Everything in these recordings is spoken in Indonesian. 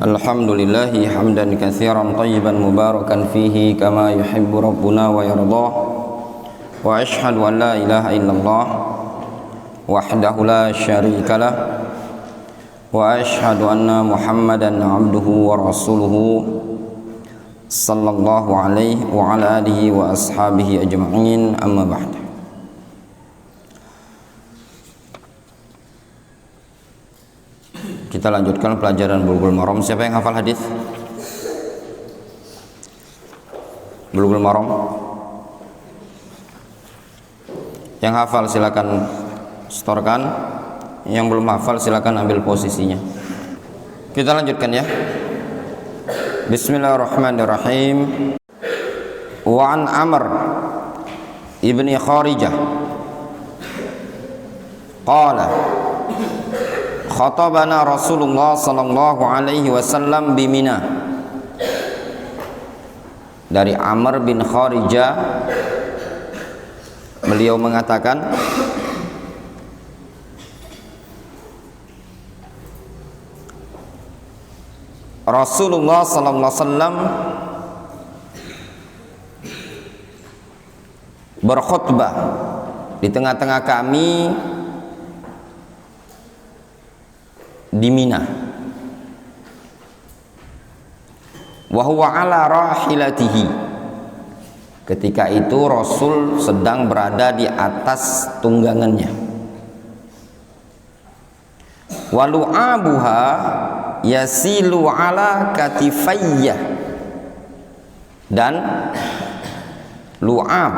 Alhamdulillahi hamdan katsiran tayyiban mubarakan fihi kama yuhibbu rabbuna wa yardah. Wa ashhadu an la ilaha illallah wahdahu la syarika lah. Wa ashhadu anna Muhammadan abduhu wa rasuluhu sallallahu alaihi wa ala alihi wa ashabihi ajma'in, amma ba'd. Kita lanjutkan pelajaran Bulughul Maram. Siapa yang hafal hadis Bulughul Maram? Yang hafal silakan setorkan. Yang belum hafal silakan ambil posisinya. Kita lanjutkan ya. Bismillahirrahmanirrahim. Wa an Amr ibni Kharijah qala khatabana Rasulullah sallallahu alaihi wasallam bi Mina. Dari Amr bin Kharijah, beliau mengatakan, Rasulullah sallallahu alaihi wasallam berkhutbah di tengah-tengah kami di Mina. Wa huwa ala rahilatihi. Ketika itu Rasul sedang berada di atas tunggangannya. Wa lu'abuha yasilu ala katifayya. Dan lu'ab,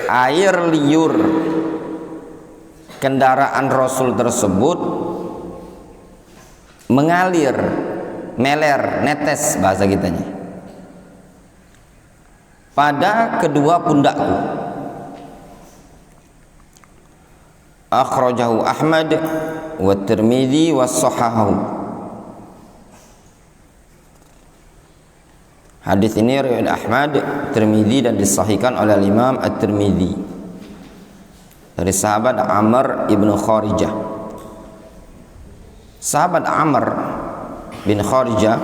air liur kendaraan Rasul tersebut mengalir, meler, netes bahasa kitanya, pada kedua pundakku. Akhrajahu Ahmad wa Tirmidzi wa sahahahu. Hadis ini riwayat Ahmad, Tirmidzi dan disahihkan oleh Imam At-Tirmidzi dari sahabat Amr ibnu Kharijah. Sahabat Amr bin Kharijah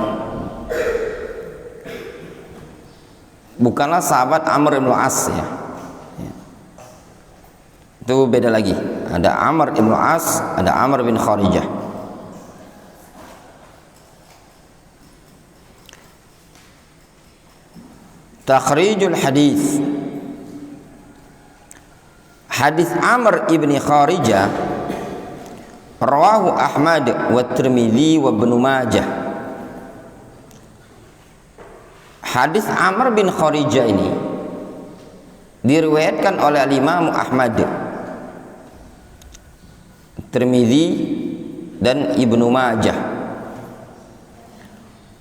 bukanlah sahabat Amr ibn As ya. Itu beda lagi. Ada Amr ibn As, ada Amr bin Kharijah. Takhrijul hadis. Hadis Amr ibn Kharijah rawahu Ahmad wa Tirmidzi wa Ibnu Majah. Hadis Amr bin Kharijah ini diriwayatkan oleh Imam Ahmad, Tirmidzi dan Ibnu Majah.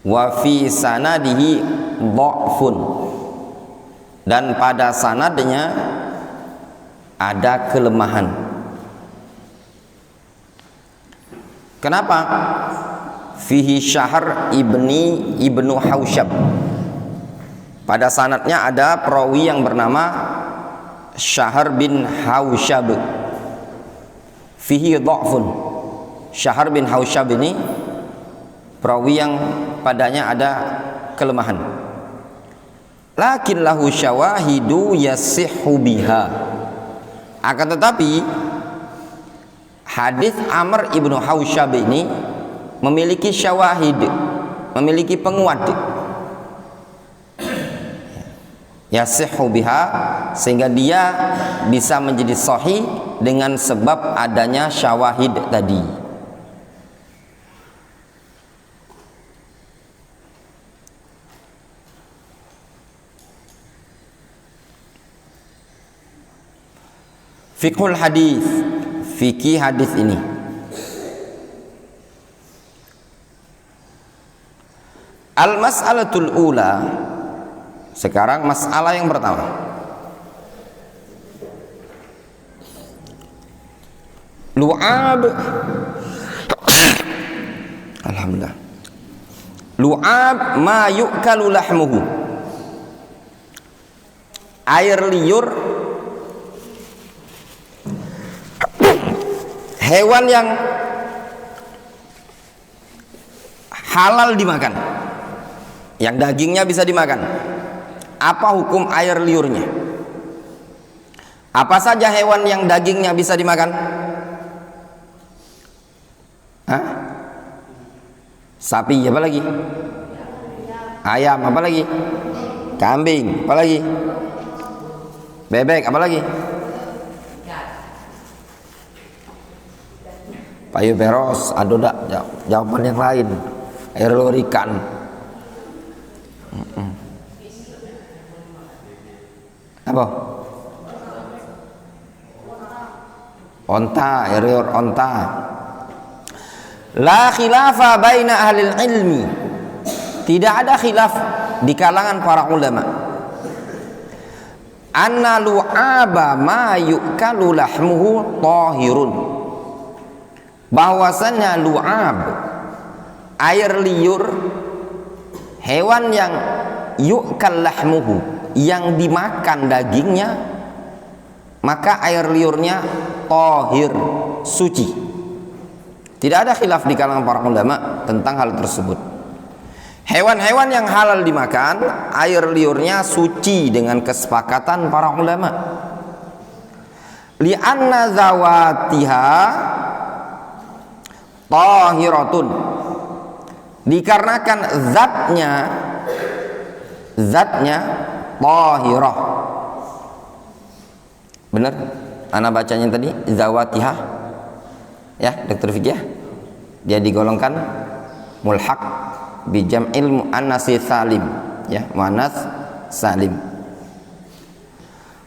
Wa fi sanadihi dha'fun. Dan pada sanadnya ada kelemahan. Kenapa? Fihi Syahr ibnu Hausyab. Pada sanadnya ada perawi yang bernama Syahr bin Hausyab. Fihi dha'fun. Syahr bin Hausyab ini perawi yang padanya ada kelemahan. Lakin lahu syawahidu yasihhu biha. Akan tetapi hadis Amr ibnu Hausyab ini memiliki syawahid, memiliki penguat, yasihhu biha, sehingga dia bisa menjadi sahih dengan sebab adanya syawahid tadi. Fiqhul hadis, fikih hadis ini. Al-mas'alatul ula. Sekarang masalah yang pertama. Lu'ab. Alhamdulillah. Lu'ab ma yu'kalu lahmuhu. Air liur hewan yang halal dimakan, yang dagingnya bisa dimakan, apa hukum air liurnya? Apa saja hewan yang dagingnya bisa dimakan? Hah? Sapi, apa lagi? Ayam, apa lagi? Kambing, apa lagi? Bebek, apa lagi? Payu peros, aduh dak, jawaban yang lain. Air liur ikan. Apa? Onta, air liur onta. La khilafa baina ahlil ilmi. Tidak ada khilaf di kalangan para ulama. Anna lu'aba ma yu'kalu lahmuhu tahirun. Bahwasannya lu'ab, air liur, hewan yang yu'kal lahmuhu, yang dimakan dagingnya, maka air liurnya tahir, suci. Tidak ada khilaf di kalangan para ulama tentang hal tersebut. Hewan-hewan yang halal dimakan, air liurnya suci dengan kesepakatan para ulama. Li'anna zawatiha tahiratun, dikarenakan zatnya tahirah. Benar? Ana bacanya tadi zawatiha, ya Dr. Fikih, dia digolongkan mulhaq bijam'il muannats salim, ya, muannats salim.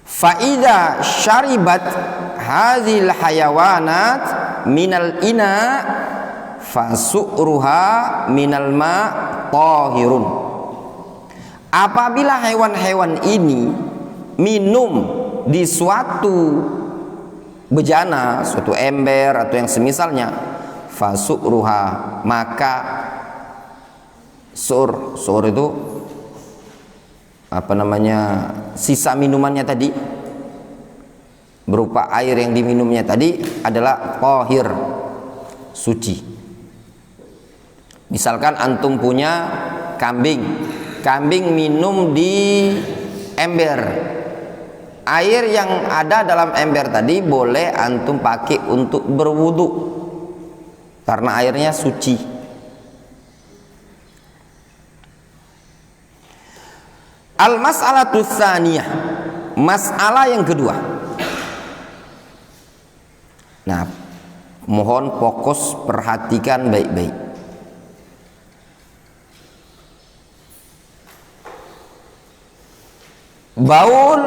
Fa idza syaribat hadhil hayawanat minal ina fasu'ruha minal ma tahirun. Apabila hewan-hewan ini minum di suatu bejana, suatu ember atau yang semisalnya, fasu'ruha, maka sur itu apa namanya, sisa minumannya tadi berupa air yang diminumnya tadi adalah tahir, suci. Misalkan antum punya kambing minum di ember, air yang ada dalam ember tadi boleh antum pakai untuk berwudu karena airnya suci. Al-mas'alatu tsaniyah, masalah yang kedua. Nah, mohon fokus perhatikan baik-baik. Baul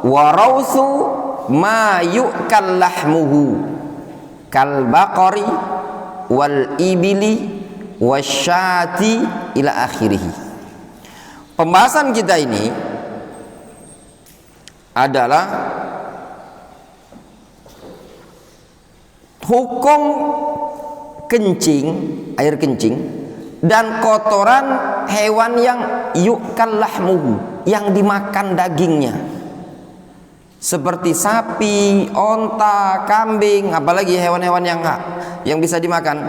wa rausu ma yu'kal lahmuhu kal baqari wal ibili wasyati ila akhirih. Pembahasan kita ini adalah hukum kencing, air kencing dan kotoran hewan yang yu'kal lahmuhu, yang dimakan dagingnya, seperti sapi, onta, kambing, apalagi hewan-hewan yang bisa dimakan.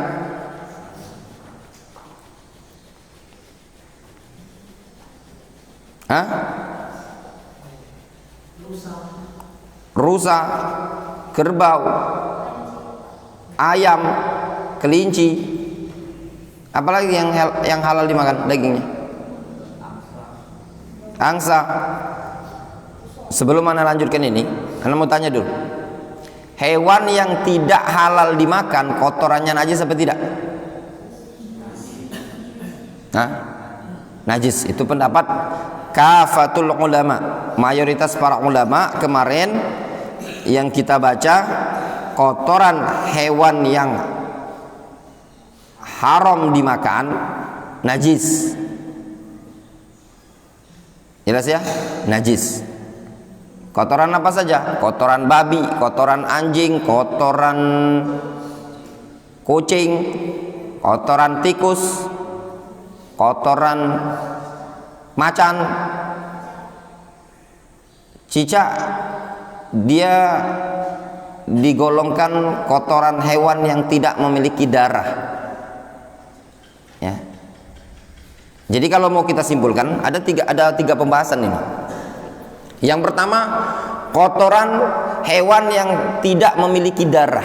Hah? Rusa, kerbau, ayam, kelinci, apalagi yang halal dimakan dagingnya? Angsa. Sebelum Anda lanjutkan ini, Anda mau tanya dulu, hewan yang tidak halal dimakan kotorannya najis apa tidak? Nah, najis. Itu pendapat kafatul ulama, mayoritas para ulama. Kemarin yang kita baca, kotoran hewan yang haram dimakan najis. Jelas ya? Najis. Kotoran apa saja? Kotoran babi, kotoran anjing, kotoran kucing, kotoran tikus, kotoran macan, cicak, dia digolongkan kotoran hewan yang tidak memiliki darah, ya. Jadi kalau mau kita simpulkan ada tiga pembahasan ini. Yang pertama, kotoran hewan yang tidak memiliki darah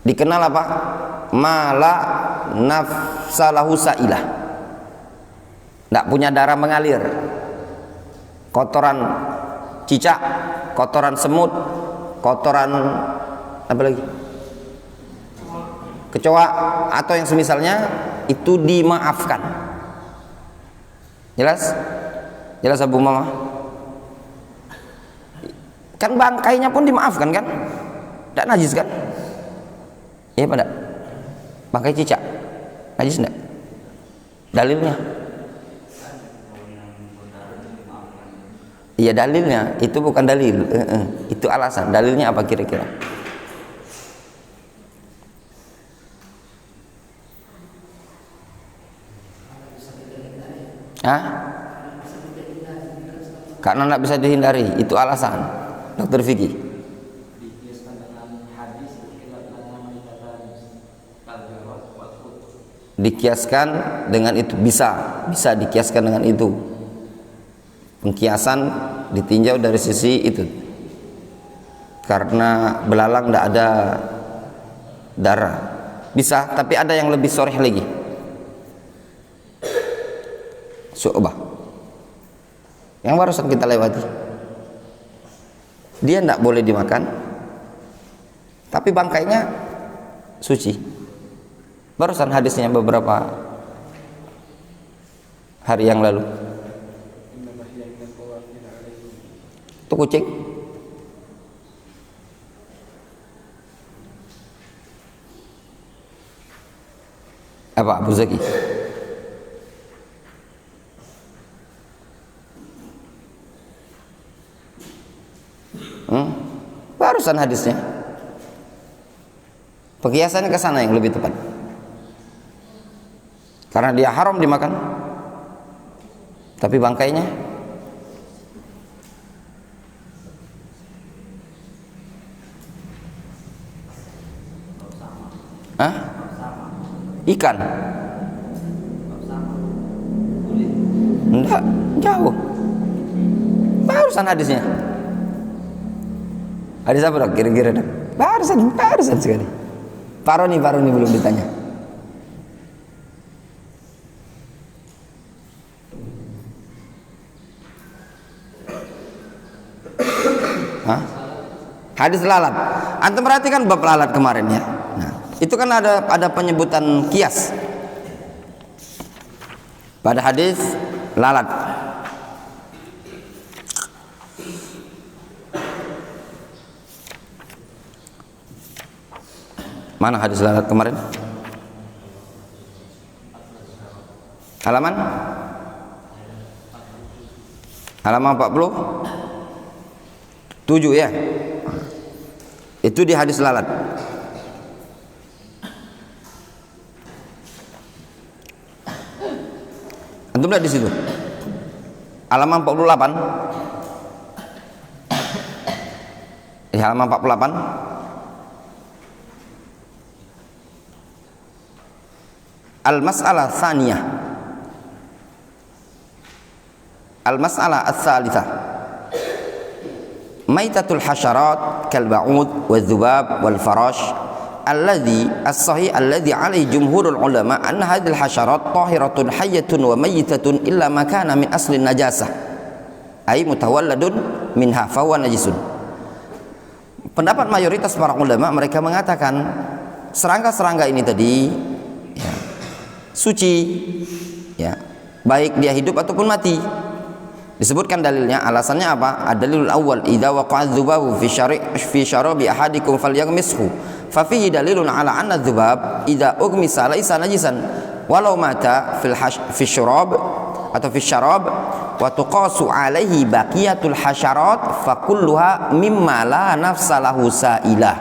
dikenal apa? Mala nafsalahu sa'ilah, tidak punya darah mengalir. Kotoran cicak, kotoran semut, kotoran apa lagi? Kecoa atau yang semisalnya itu dimaafkan. Jelas? Jelas Abu Mama? Kan bangkainya pun dimaafkan kan? Tidak najis kan? Iya pada bangkai cicak najis enggak? Dalilnya? Iya dalilnya, itu bukan dalil, itu alasan. Dalilnya apa kira-kira? Hah? Karena tidak bisa dihindari, itu alasan Dokter Vicky. Dikiaskan dengan itu, bisa dikiaskan dengan itu. Pengkiasan ditinjau dari sisi itu, karena belalang tidak ada darah, bisa. Tapi ada yang lebih soreh lagi, Syu'bah yang barusan kita lewati. Dia tidak boleh dimakan, tapi bangkainya suci. Barusan hadisnya beberapa hari yang lalu. Itu kucing. Apa Abu Zaki? Barusan hadisnya. Pengiasannya ke sana yang lebih tepat. Karena dia haram dimakan. Tapi bangkainya ikan. Enggak, jauh. Barusan hadisnya. Hadis apa dok? Kira-kira dok? Barusan sekali. Paroni belum ditanya. Hah? Hadis lalat. Antum perhatikan bab lalat kemarin ya. Nah, itu kan ada penyebutan kias pada hadis lalat. Mana hadis lalat kemarin? Halaman 47 ya. Itu di hadis lalat. Antum lihat di situ. Halaman 48. Di halaman 48. Al-mas'alah tsaniyah. Al-mas'alah ats-tsalitsah. Maitatul hasyarat kal ba'ud wal dzubab wal farash alladhi as-sahih alladhi alaihi jumhurul ulama anna hadhil hasyarat tahiratun hayyatun wa mayyitatun illa ma kana min asli najasah ay mutawalladun minha fa huwa najisun. Pendapat mayoritas para ulama, mereka mengatakan serangga-serangga ini tadi ya, suci ya, baik dia hidup ataupun mati. Disebutkan dalilnya, alasannya apa? Ad-dalilul awwal idza waqa'a adz-dzubabu fi syarabi ahadikum falyaghmishu fa fihi dalilun ala anna adz-dzubab idza ughmisa laysa najisan walau mata fi syarab atau fi syarab wa tuqasu alaihi baqiyatul hasyarat fa kulluha mimma la nafsa lahu sa'ilah.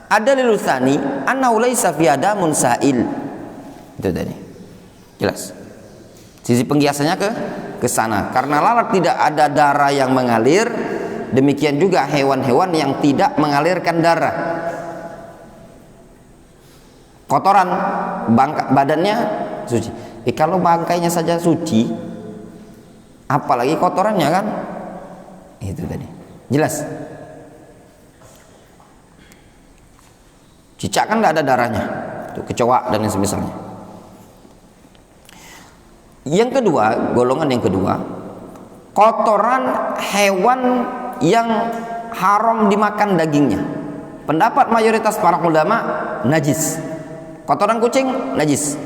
Ad-dalilul tsani annahu laysa fi adamun sa'il. Itu tadi. Jelas. Sisi pengkiasannya ke sana. Karena lalat tidak ada darah yang mengalir, demikian juga hewan-hewan yang tidak mengalirkan darah. Kotoran badannya suci. Kalau bangkainya saja suci, apalagi kotorannya kan? Itu tadi. Jelas? Cicak kan nggak ada darahnya, itu kecoa dan yang semisalnya. Yang kedua, golongan yang kedua, kotoran hewan yang haram dimakan dagingnya. Pendapat mayoritas para ulama, najis. Kotoran kucing najis.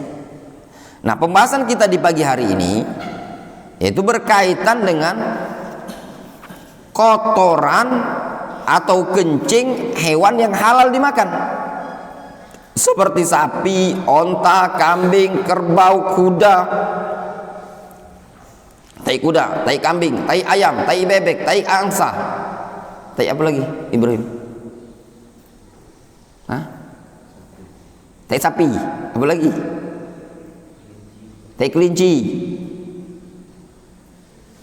Nah, pembahasan kita di pagi hari ini yaitu berkaitan dengan kotoran atau kencing hewan yang halal dimakan, seperti sapi, onta, kambing, kerbau, kuda, tai kuda, tai kambing, tai ayam, tai bebek, tai angsa, tai apa lagi Ibrahim? Hah? Tai sapi, apa lagi? Tai kelinci.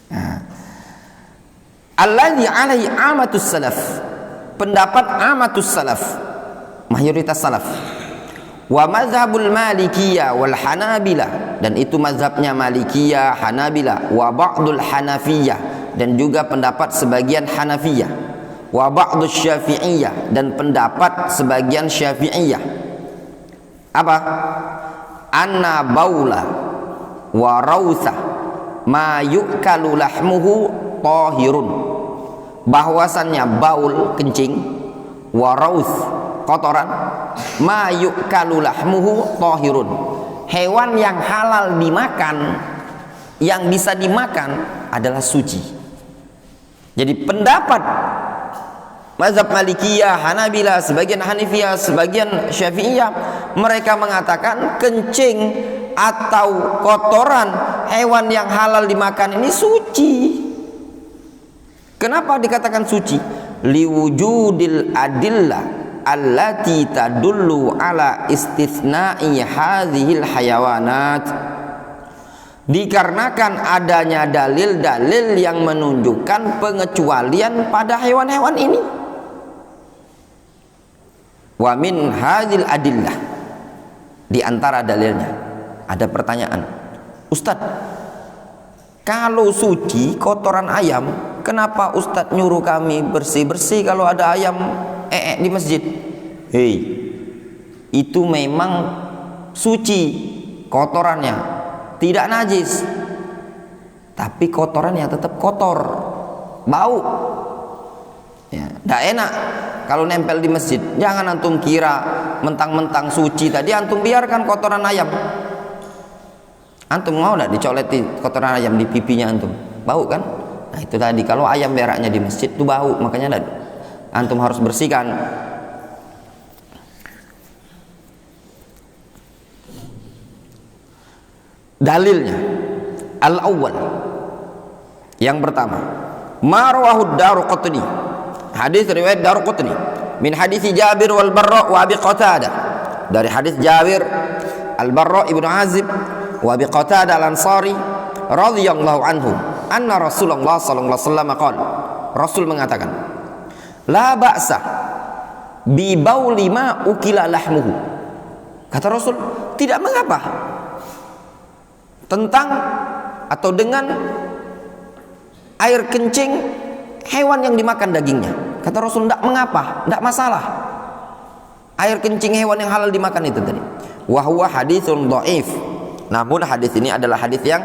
Nah, alladzi alaihi amatus salaf, pendapat amatus salaf, mayoritas salaf, wa mazhabul malikiyah wal hanabilah, dan itu mazhabnya malikiyah, hanabilah, wa ba'dul hanafiyah, dan juga pendapat sebagian hanafiyah, wa ba'dus syafi'iyah, dan pendapat sebagian syafi'iyah. Apa? Anna baula wa rautha ma yu'kalu lahmuhu tahirun, bahwasannya baul kencing, wa rauth kotoran, ma yu'kalu lahmuhu tahirun, hewan yang halal dimakan, yang bisa dimakan adalah suci. Jadi pendapat mazhab Malikiyah, Hanabilah, sebagian Hanifiyah, sebagian Syafi'iyah, mereka mengatakan kencing atau kotoran hewan yang halal dimakan ini suci. Kenapa dikatakan suci? Liwujudil adillah allati tadullu ala istitsna'i hadhil hayawanat, dikarenakan adanya dalil-dalil yang menunjukkan pengecualian pada hewan-hewan ini. Wa min hadhil adillah, di antara dalilnya ada pertanyaan, Ustadz, kalau suci kotoran ayam, kenapa Ustadz nyuruh kami bersih-bersih kalau ada ayam di masjid? Hei, itu memang suci kotorannya, tidak najis, tapi kotorannya tetap kotor, bau, ya, tidak enak kalau nempel di masjid. Jangan antum kira mentang-mentang suci tadi antum biarkan kotoran ayam. Antum mau tidak dicoleti kotoran ayam di pipinya antum? Bau kan? Nah itu tadi, kalau ayam beraknya di masjid itu bau, makanya antum harus bersihkan. Dalilnya al-awwal, yang pertama, ma rawahu Daruqutni, hadis riwayat Daruqutni, min hadis Jabir wal Barra wa Abi Qatadah, dari hadis Jabir, Al-Barra ibnu Azib wa Abi Qatadah al-Ansari radhiyallahu anhu, anna Rasulullah sallallahu alaihi wasallam qala, Rasul mengatakan, la ba'sa bi bauli ma ukila lahmuhu, kata Rasul, tidak mengapa tentang atau dengan air kencing hewan yang dimakan dagingnya. Kata Rasul, tidak mengapa, tidak masalah air kencing hewan yang halal dimakan itu tadi. Wa huwa haditsun dhaif, namun hadis ini adalah hadis yang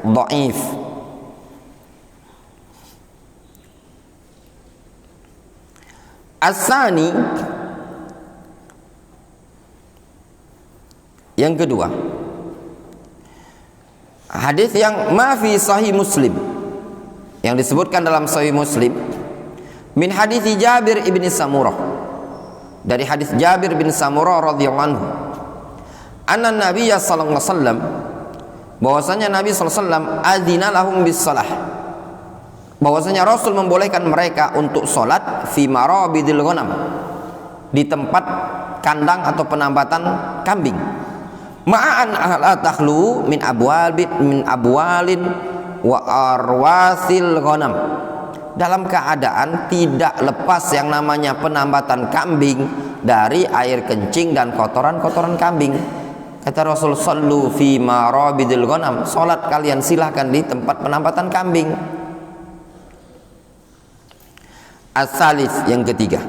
dhaif. As-sani, yang kedua, hadis yang ma fi sahih Muslim, yang disebutkan dalam sahih Muslim, min hadis Jabir ibn Samurah, dari hadis Jabir bin Samurah radhiyallahu anhu, anna Nabiyya sallallahu alaihi wasallam, bahwasanya Nabi sallallahu alaihi wasallam adzina lahum bis salah, bahwasanya Rasul membolehkan mereka untuk salat fi marabidil ghanam, di tempat kandang atau penambatan kambing, ma'an la takhlu min abwalin wa arwasil ghanam, dalam keadaan tidak lepas yang namanya penambatan kambing dari air kencing dan kotoran-kotoran kambing. Kata Rasul, sallu fi marabidil ghanam, salat kalian silahkan di tempat penampatan kambing. As-salis, yang ketiga,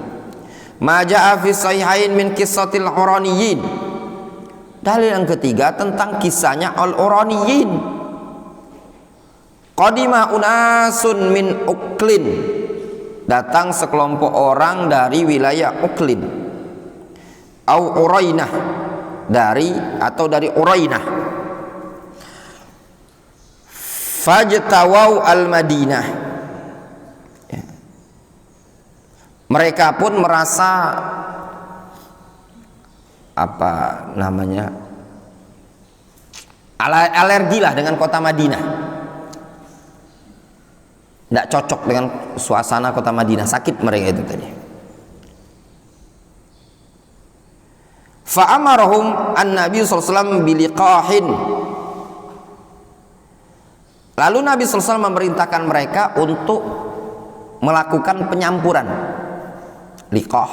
ma jaa fi sahihain min qissatil uraniyin. Dalil yang ketiga tentang kisahnya al-uraniyin. Qadima unasun min Uklin, datang sekelompok orang dari wilayah Uklin, au Urainah, dari Urainah. Fajtawau al-Madinah, mereka pun merasa alergi lah dengan kota Madinah, tidak cocok dengan suasana kota Madinah, sakit mereka itu tadi. Fa'amarahum an-Nabi sallallahu alaihi wasallam biliqahin. Lalu Nabi sallallahu alaihi wasallam memerintahkan mereka untuk melakukan penyampuran. Liqah.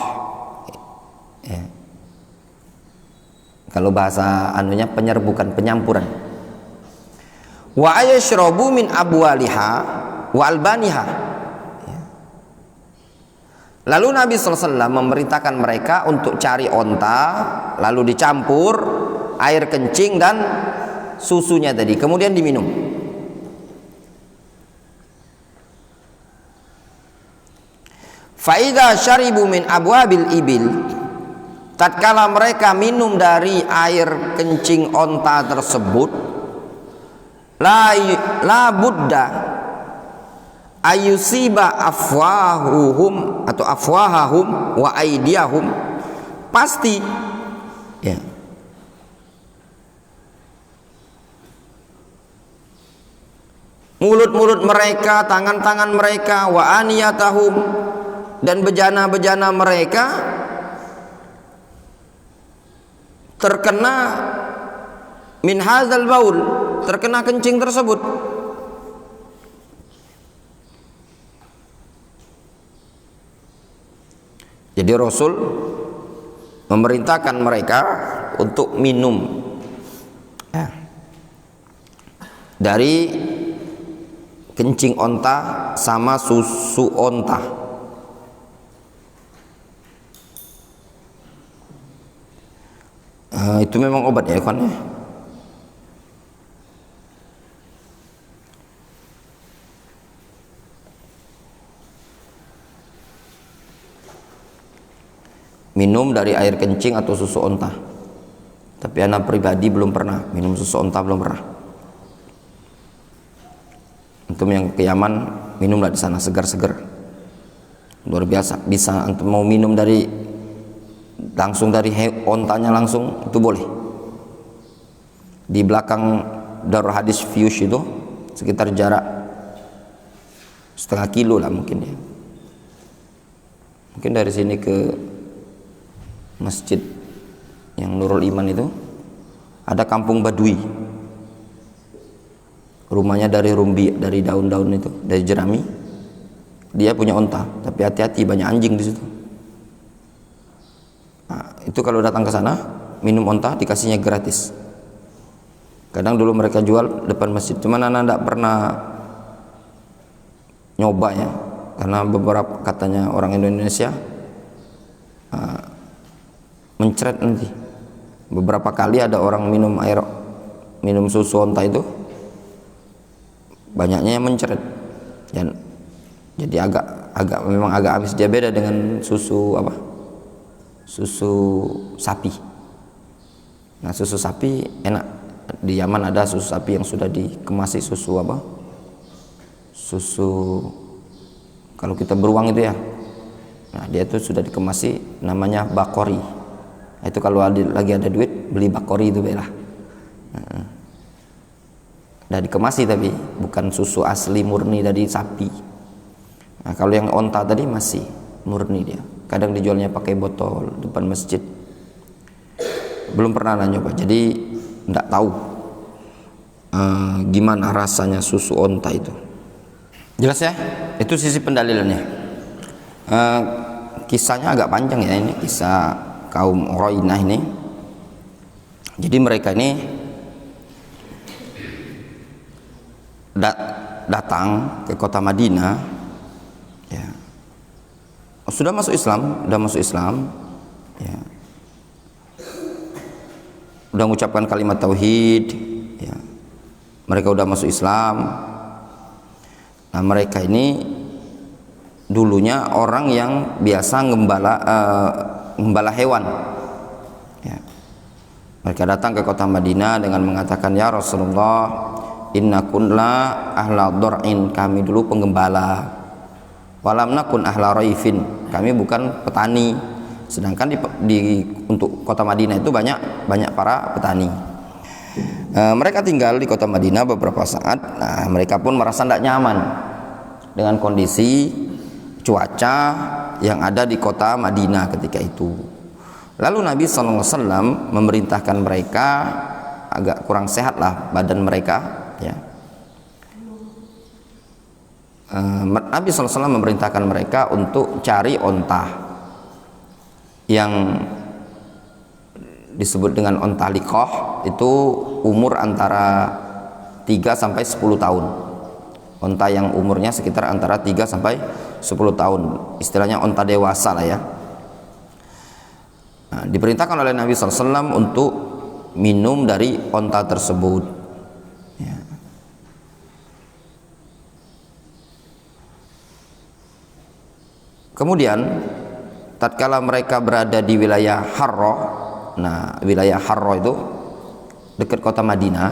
Ya. Kalau bahasa anunya penyerbukan, penyampuran. Wa ayashrabu min abwaliha wa albaniha. Lalu Nabi SAW memerintahkan mereka untuk cari onta, lalu dicampur air kencing dan susunya tadi, kemudian diminum. Faida syaribu min abwabil ibil, tatkala mereka minum dari air kencing onta tersebut, la budda ayusiba afwahahum wa aidiyahum, pasti ya, mulut-mulut mereka, tangan-tangan mereka, wa aniyatahum, dan bejana-bejana mereka terkena min hadzal baul, terkena kencing tersebut. Jadi Rasul memerintahkan mereka untuk minum dari kencing onta sama susu onta. Itu memang obat ya kan? Minum dari air kencing atau susu onta. Tapi anak pribadi belum pernah minum susu onta, belum pernah. Antum yang ke Yaman, minumlah di sana, segar-segar, luar biasa. Bisa antum mau minum dari langsung dari ontanya langsung, itu boleh. Di belakang Darul Hadis Fiyush itu sekitar jarak setengah kilo lah mungkin ya. Mungkin dari sini ke masjid yang Nurul Iman itu ada kampung Badui, rumahnya dari rumbi, dari daun-daun itu, dari jerami. Dia punya onta, tapi hati-hati banyak anjing di situ. Nah, itu kalau datang ke sana minum onta dikasihnya gratis. Kadang dulu mereka jual depan masjid, cuman anak tidak pernah nyoba ya, karena beberapa katanya orang Indonesia mencret nanti. Beberapa kali ada orang minum susu onta itu banyaknya yang mencret, dan jadi memang agak amis. Dia beda dengan susu sapi. Nah, susu sapi enak. Di Yaman ada susu sapi yang sudah dikemasi susu kalau kita beruang itu ya. Nah, dia itu sudah dikemasi, namanya bakori. Nah, itu kalau lagi ada duit beli bakori itu belah. Udah dikemasi tapi bukan susu asli murni dari sapi. Nah, kalau yang onta tadi masih murni dia. Kadang dijualnya pakai botol depan masjid. Belum pernah nyoba, jadi enggak tahu gimana rasanya susu onta itu. Jelas ya? Itu sisi pendalilannya. Kisahnya agak panjang ya, ini kisah kaum Urainah ini. Jadi mereka ini datang ke kota Madinah, ya, sudah masuk Islam, ya, udah mengucapkan kalimat tauhid, ya, mereka udah masuk Islam. Nah, mereka ini dulunya orang yang biasa ngembala hewan, ya. Mereka datang ke kota Madinah dengan mengatakan, ya Rasulullah, inna kunla ahla dor'in, kami dulu penggembala, walam nakun ahla raifin, kami bukan petani. Sedangkan untuk kota Madinah itu banyak para petani. Mereka tinggal di kota Madinah beberapa saat. Nah, mereka pun merasa tidak nyaman dengan kondisi cuaca yang ada di kota Madinah ketika itu. Lalu Nabi SAW memerintahkan mereka, agak kurang sehat lah badan mereka, ya. Nabi SAW memerintahkan mereka untuk cari onta yang disebut dengan onta liqah, itu umur antara 3 sampai 10 tahun. Onta yang umurnya sekitar antara 3 sampai 10 tahun, istilahnya onta dewasa lah, ya. Nah, diperintahkan oleh Nabi SAW untuk minum dari onta tersebut, ya. Kemudian tatkala mereka berada di wilayah Harro, nah wilayah Harro itu dekat kota Madinah,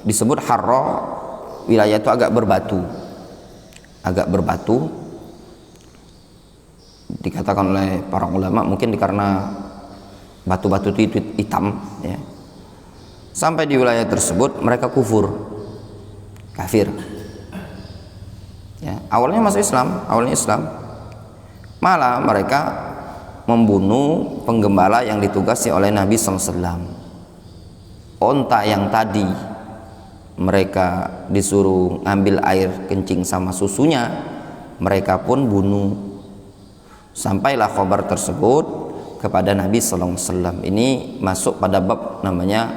disebut Harro, wilayah itu agak berbatu, dikatakan oleh para ulama mungkin karena batu-batu itu hitam, ya. Sampai di wilayah tersebut mereka kafir, ya. Awalnya Islam, malah mereka membunuh penggembala yang ditugasi oleh Nabi SAW. Onta yang tadi mereka disuruh ngambil air kencing sama susunya, mereka pun bunuh. Sampailah kabar tersebut kepada Nabi SAW. Ini masuk pada bab namanya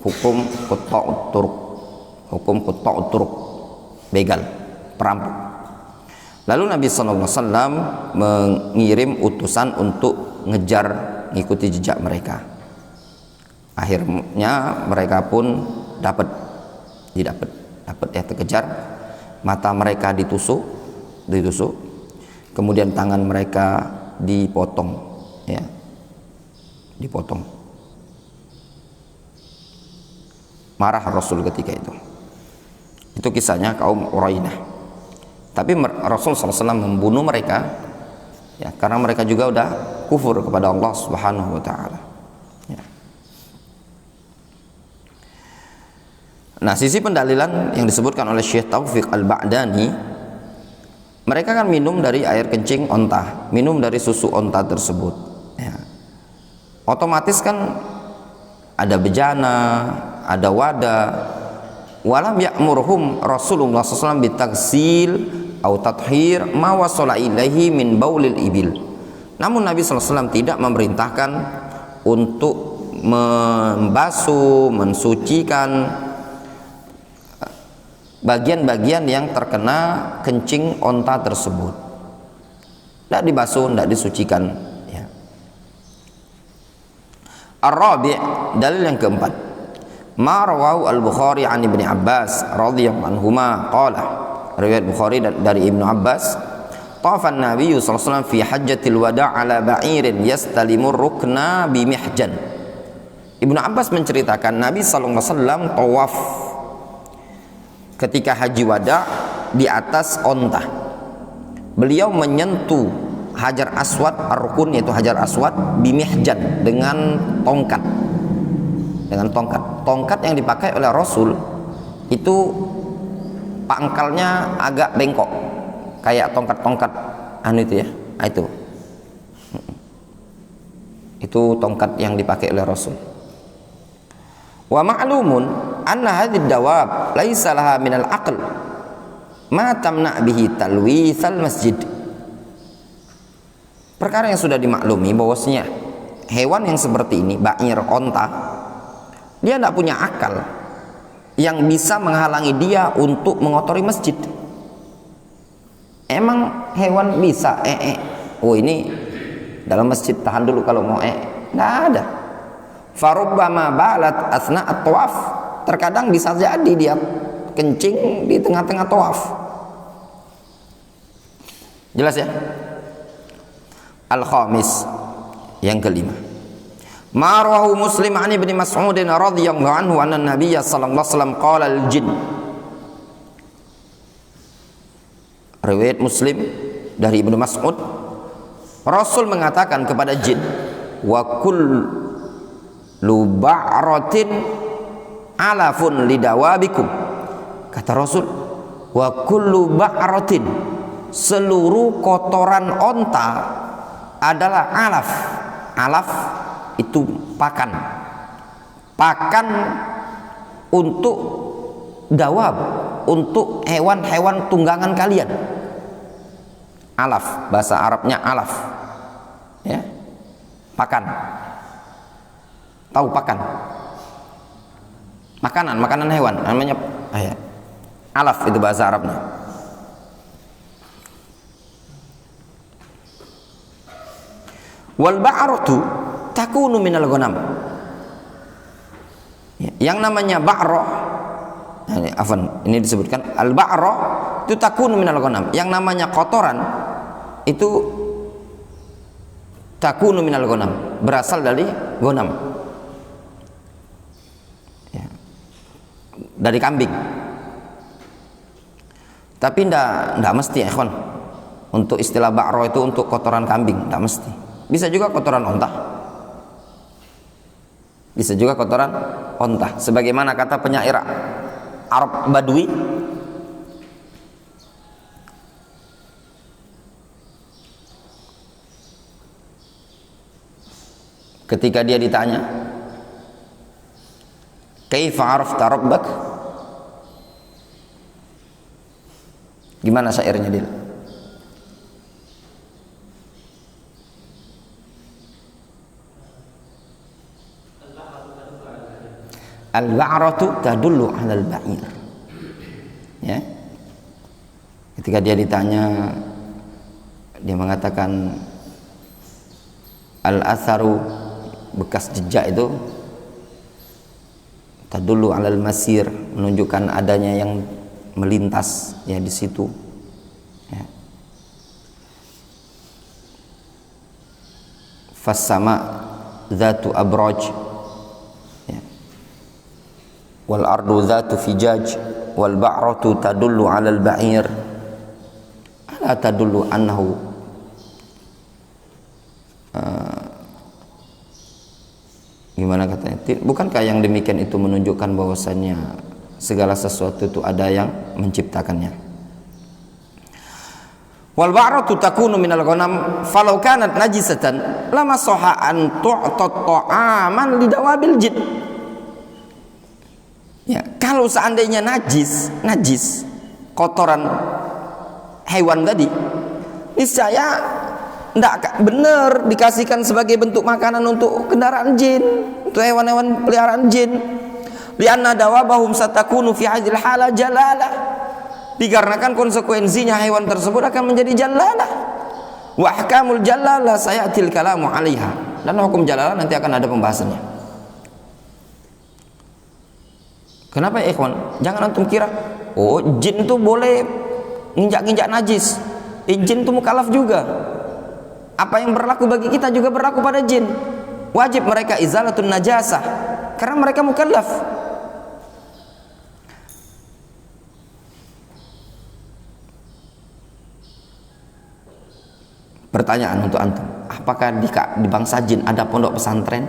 hukum quta'ut turuk, begal, perampok. Lalu Nabi SAW mengirim utusan untuk ngejar, ngikuti jejak mereka. Akhirnya mereka pun dapat ya, terkejar. Mata mereka ditusuk, kemudian tangan mereka dipotong, ya, dipotong. Marah Rasul ketika itu. Itu kisahnya kaum Urainah. Tapi Rasul SAW membunuh mereka, ya, karena mereka juga udah kufur kepada Allah Subhanahu wa taala, ya. Nah, sisi pendalilan yang disebutkan oleh Syekh Taufik Al-Ba'dani, mereka kan minum dari air kencing onta, minum dari susu onta tersebut, ya. Otomatis kan ada bejana, ada wadah. Walam ya'murhum Rasulullah SAW bitagsil atau tathhir ma wasala ilaihi min baulil ibil. Namun Nabi SAW tidak memerintahkan untuk membasuh, mensucikan bagian-bagian yang terkena kencing onta tersebut. Tidak dibasuh, tidak disucikan, ya. Ar-rabi', dalil yang keempat, ma rawahu al-Bukhari an Ibnu Abbas radhiyallahu anhuma qala, riwayat Bukhari dari Ibnu Abbas, tafa an-nabiy sallallahu alaihi wasallam fi hajjatil wada' ala ba'irin yastalimur rukna bi mihjan. Ibnu Abbas menceritakan Nabi sallallahu alaihi wasallam tawaf ketika haji wada di atas onta. Beliau menyentuh Hajar Aswad ar-rukun, yaitu Hajar Aswad, bimihjan, dengan tongkat. Tongkat yang dipakai oleh Rasul itu pangkalnya agak bengkok, kayak tongkat-tongkat itu, ya. Itu tongkat yang dipakai oleh Rasul. Wa ma'lumun anna hadhihi dawab laisa laha minal aql ma tamna bihi talwithal masjid. perkara yang sudah dimaklumi bahwasanya hewan yang seperti ini, ba'ir, onta, dia tidak punya akal yang bisa menghalangi dia untuk mengotori masjid. Emang hewan bisa oh ini dalam masjid tahan dulu kalau mau tidak ada. Farubbama balat asna at-tawaf, terkadang bisa jadi dia kencing di tengah-tengah tawaf. Jelas ya? Al-khamis, yang kelima, ma rawahu Muslim an Ibnu Mas'ud radhiyallahu anhu anna Nabiy sallallahu alaihi wasallam qala al-jin. Riwayat Muslim dari Ibnu Mas'ud, Rasul mengatakan kepada jin, wa kullu ba'ratin alafun lidawabikum. Kata Rasul, wa kullu ba'ratin, seluruh kotoran onta adalah alaf. Alaf itu pakan untuk dawab, untuk hewan-hewan tunggangan kalian. Alaf, bahasa Arabnya alaf, ya, pakan. Tahu pakan? Makanan hewan, namanya alaf, itu bahasa Arabnya. Wal ba'ratu takunu minal ghanam. Yang namanya ba'rah, ini disebutkan al ba'rah itu takunu minal ghanam. Yang namanya kotoran itu takunu minal ghanam, berasal dari ghanam, ya, dari kambing. Tapi ndak mesti ya ikhwan, untuk istilah ba'rah itu untuk kotoran kambing, ndak mesti. Bisa juga kotoran onta. Bisa juga kotoran onta. Sebagaimana kata penyair Arab Badui, ketika dia ditanya, "Kaifa arafta rabbak?" Gimana syairnya dia? Al-ba'ratu tadullu 'alal ba'ir. Ya. Ketika dia ditanya, dia mengatakan al-atharu, bekas jejak itu, tadullu 'alal masir, menunjukkan adanya yang melintas ya di situ. Ya. Fas-sama dzatu abraj, wal ardu dzatu fijaj, wal ba'ratu tadullu 'alal ba'ir, ala tadullu annahu gimana katanya, bukankah yang demikian itu menunjukkan bahwasannya segala sesuatu itu ada yang menciptakannya. Wal ba'ratu takunu minal ghanam falau kanat najisatan lama sahha an tu'ta ta'aman lidawabil jin. Ya, kalau seandainya najis kotoran hewan tadi, niscaya tidak benar dikasihkan sebagai bentuk makanan untuk kendaraan jin, untuk hewan-hewan peliharaan jin. Lianna dawabahum satakunu fi hadhil hala jalala, dikarenakan konsekuensinya hewan tersebut akan menjadi jalalah. Wa ahkamul jalalah sayatil kalamu 'alaiha, dan hukum jalalah nanti akan ada pembahasannya. Kenapa ya ikhwan? Jangan antum kira, oh jin itu boleh nginjak-nginjak najis. Jin itu mukallaf juga. Apa yang berlaku bagi kita juga berlaku pada jin. Wajib mereka izalatun najasah, karena mereka mukallaf. Pertanyaan untuk antum, apakah di bangsa jin ada pondok pesantren?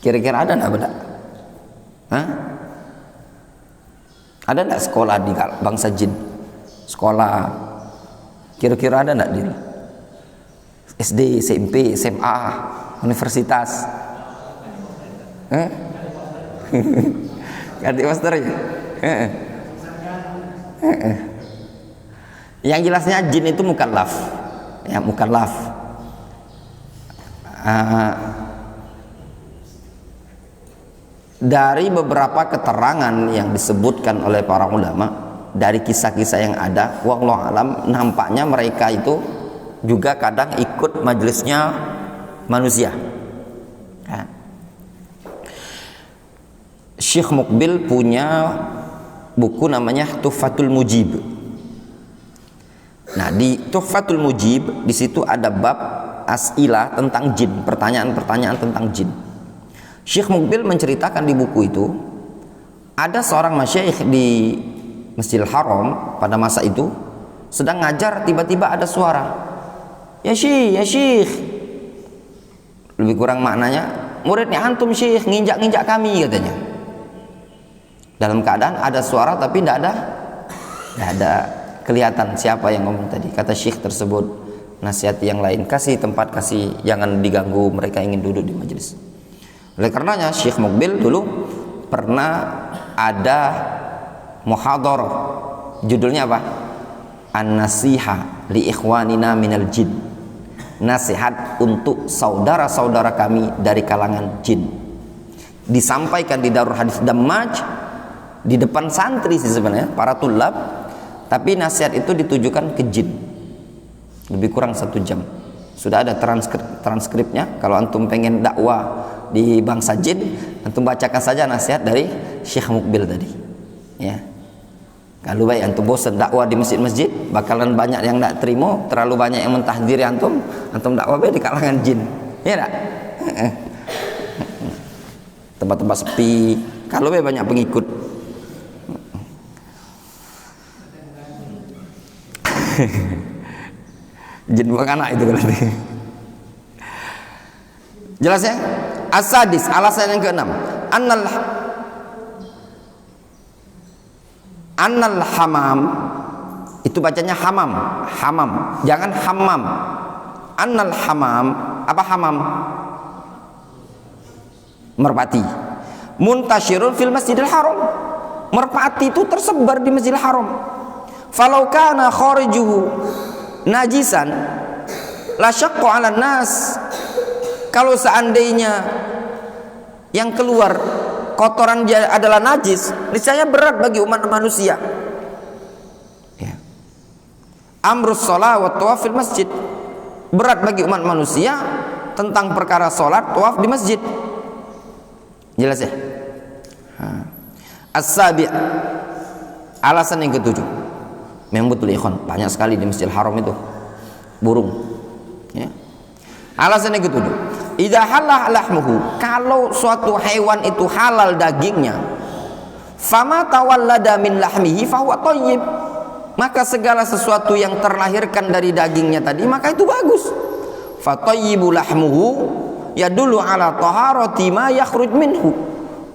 Kira-kira ada enggak benda? Ada enggak sekolah di bangsa jin? Sekolah kira-kira ada enggak di SD, SMP, SMA, universitas? Ganti masternya. Yang jelasnya jin itu mukallaf. Ya, mukallaf. Dari beberapa keterangan yang disebutkan oleh para ulama, dari kisah-kisah yang ada, wallahu alam, nampaknya mereka itu juga kadang ikut majelisnya manusia. Ya. Syekh Muqbil punya buku namanya Tuhfatul Mujib. Nah, di Tuhfatul Mujib di situ ada bab as'ilah tentang jin, pertanyaan-pertanyaan tentang jin. Syekh Muqbil menceritakan di buku itu ada seorang masyayikh di Masjidil Haram pada masa itu sedang ngajar, tiba-tiba ada suara, ya syekh. Lebih kurang maknanya, muridnya antum syekh, nginjak-nginjak kami katanya. Dalam keadaan ada suara tapi tidak ada kelihatan siapa yang ngomong tadi. Kata syekh tersebut, nasihati yang lain, kasih tempat, kasih, jangan diganggu, mereka ingin duduk di majelis. Oleh karenanya Syekh Muqbil dulu pernah ada muhadharah, judulnya apa? An-nasiha li ikhwanina minal jin. Nasihat untuk saudara-saudara kami dari kalangan jin. Disampaikan di Darul Hadis Dammaj di depan santri sih sebenarnya, para tulab, tapi nasihat itu ditujukan ke jin. Lebih kurang 1 jam. Sudah ada transkripnya. Kalau antum pengen dakwah di bangsa jin, antum bacakan saja nasihat dari Syekh Muqbil tadi. Ya. Kalau baik antum bosan dakwah di masjid-masjid, bakalan banyak yang tidak terima, terlalu banyak yang mentahdziri antum dakwah baik di kalangan jin. Ya enggak? Tempat-tempat sepi, kalau baik banyak pengikut. Jin bukan anak itu berarti. Jelas ya? As-sadis, alasan yang ke-6, annal hamam, itu bacanya hamam, jangan hammam. Annal hamam, apa hamam? Merpati. Muntashirun fil Masjidil Haram. Merpati itu tersebar di Masjidil Haram. Falau kana kharijuhu najisan la syaqqa 'alan nas. Kalau seandainya yang keluar kotoran dia adalah najis, niscaya berat bagi umat manusia. Ya. Amrus shalah wa tawaf fil masjid. Berat bagi umat manusia tentang perkara salat, tawaf di masjid. Jelas ya? As-sabi', alasan yang ke-7. Memang betul ikhwan, banyak sekali di Masjidil Haram itu burung. Ya. Alasan yang ke-7, idza halal lahmuhu, kalau suatu hewan itu halal dagingnya, fama tawallada min lahmihi fahuwa thayyib, maka segala sesuatu yang terlahirkan dari dagingnya tadi maka itu bagus. Fa thayyibu lahmuhu yadullu ala taharati ma yakhruj minhu,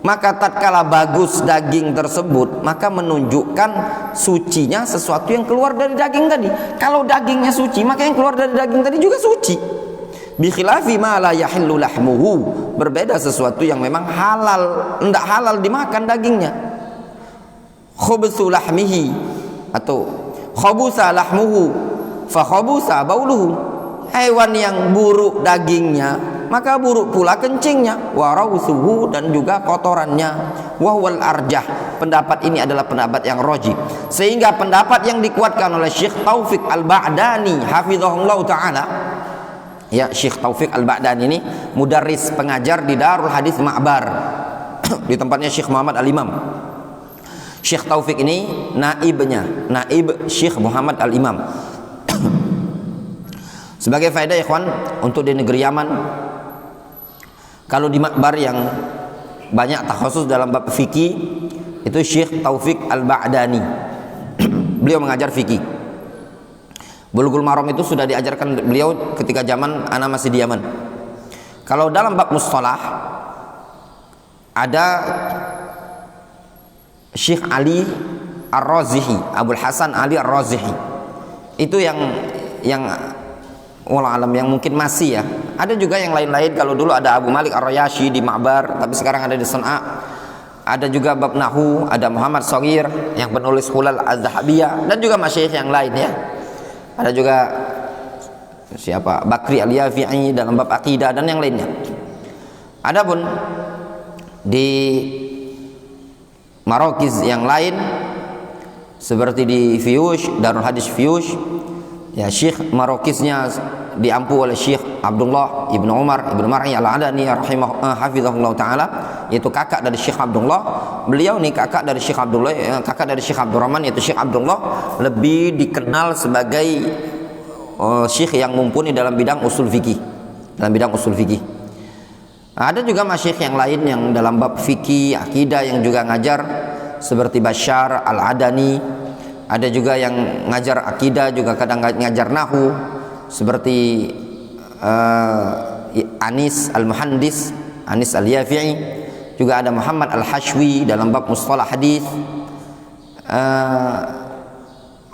maka tatkala bagus daging tersebut maka menunjukkan sucinya sesuatu yang keluar dari daging tadi. Kalau dagingnya suci, maka yang keluar dari daging tadi juga suci. Bi khilafi ma la yahillu lahmuhu, berbeda sesuatu yang memang halal, tidak halal dimakan dagingnya. Khubsu lahmihi atau khabusa lahmuhu fa khabusa bauluhu, hewan yang buruk dagingnya maka buruk pula kencingnya, wa rawsuhu, dan juga kotorannya. Wa huwal arjah, pendapat ini adalah pendapat yang rajih, sehingga pendapat yang dikuatkan oleh Syekh Taufik Al-Ba'dani hafizahullah taala. Ya, Syekh Taufik Al-Ba'dani ini mudarris, pengajar di Darul Hadis Ma'bar di tempatnya Syekh Muhammad Al-Imam. Syekh Taufik ini naib Syekh Muhammad Al-Imam. Sebagai faedah ikhwan, untuk di negeri Yaman, kalau di Ma'bar yang banyak takhusus dalam bab fikih itu Syekh Taufik Al-Ba'dani. Beliau mengajar fikih. Bulughul Maram itu sudah diajarkan beliau ketika zaman ana masih di Yaman. Kalau dalam bab mustalah ada Syekh Ali Ar-Razihi, Abul Hasan Ali Ar-Razihi. Itu yang wallah alam yang mungkin masih ya. Ada juga yang lain-lain. Kalau dulu ada Abu Malik Ar-Rayashi di Ma'bar, tapi sekarang ada di Sana'a. Ada juga bab Nahu, ada Muhammad Shagir yang penulis Hulal Az-Zahabiyah, dan juga masyayikh yang lain ya. Ada juga siapa? Bakri Al-Yafi'i dalam bab akidah dan yang lainnya. Adapun di marokiz yang lain seperti di Fiyush, Darul Hadis Fiyush, ya Syekh marokiznya diampu oleh Syekh Abdullah Ibnu Umar Ibnu Mar'i Al-Adani hafizahullah taala, yaitu kakak dari Syekh Abdullah. Beliau nih kakak dari Syekh Abdullah, kakak dari Syekh Abdurrahman, yaitu Syekh Abdullah lebih dikenal sebagai syekh yang mumpuni dalam bidang usul fikih, Ada juga masyayikh yang lain yang dalam bab fikih, akidah yang juga ngajar seperti Bashar Al-Adani. Ada juga yang ngajar akidah, juga kadang ngajar nahu seperti Anis Al-Muhandis, Anis Al-Yafi'i. Juga ada Muhammad Al-Hashwi dalam bab mustalah hadis.